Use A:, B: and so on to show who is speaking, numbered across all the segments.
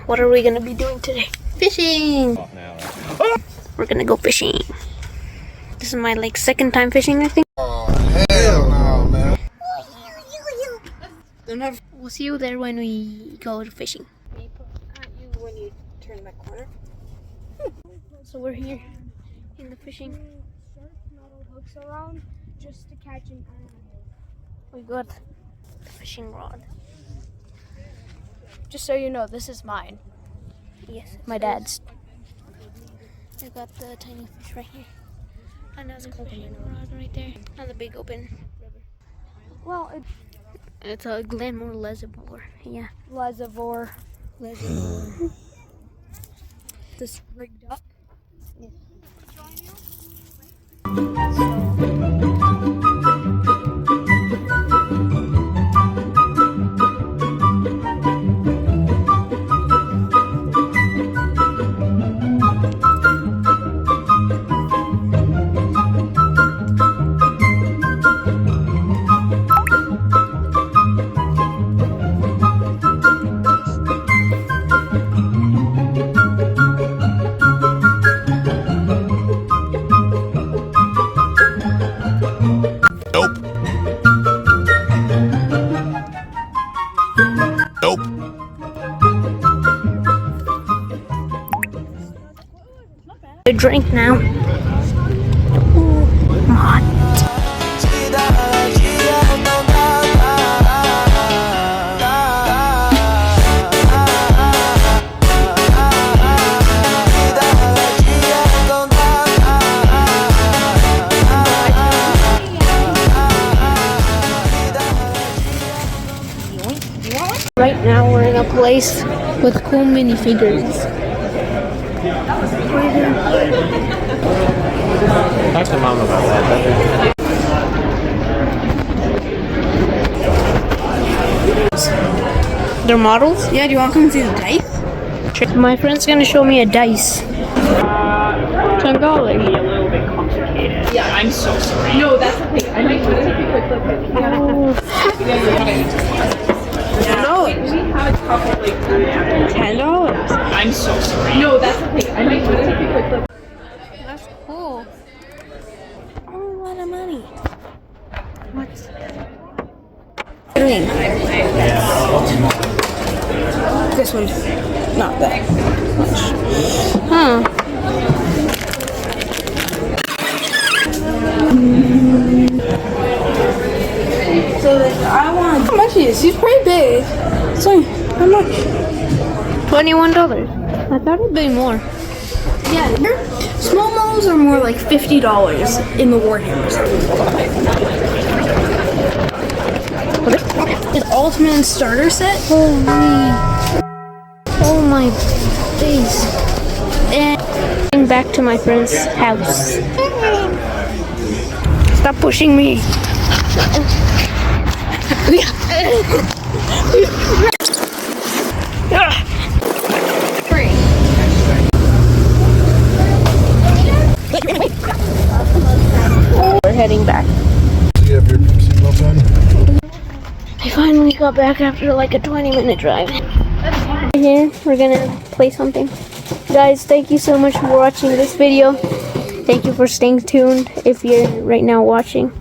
A: what are we gonna be doing today? Fishing! We're gonna go fishing. This is my like second time fishing, I think.
B: Oh, hell no, man.
A: We'll see you there when we go fishing.
C: When you turn that corner.
A: So we're here in the fishing.
D: Sharp metal hooks around just to catch an animal.
A: We got the fishing rod.
D: Just so you know, this is mine.
A: Yes,
D: My dad's.
A: I got the tiny fish right here. And there's a fishing rod right there. And the big open river.
D: Well,
A: It's a Glenmore Reservoir. Yeah.
D: reservoir.
A: Reservoir.
D: This rigged up.
B: Nope.
A: A drink now. Ooh, hot. Right now we're in a place with cool minifigures.
E: Talk to mom about that.
A: They're models?
C: Yeah, do you want to come and see the dice?
A: My friend's gonna show me a dice. $10.
E: A little bit complicated. Yeah, I'm so sorry. No, that's the thing. I might put it
C: No.
E: We have a couple like
C: $10.
E: I'm so sorry. No, that's the thing. I might put it
A: That's cool. Oh, a lot of money. What's
C: Green. This one's not that much.
A: Huh.
C: So I want. How much is? She's pretty big. So how much?
A: $21. I thought it'd be more.
C: Yeah, small models are more like $50 in the Warhammers. An Ultimate starter set.
A: Oh my days. And back to my friend's house. Stop pushing me. We're heading back.
B: Do you have your seatbelt on?
A: I finally got back after like a 20-minute drive. Here, we're gonna play something. Guys, thank you so much for watching this video. Thank you for staying tuned if you're right now watching.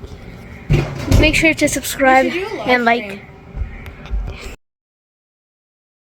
A: Make sure to subscribe and like.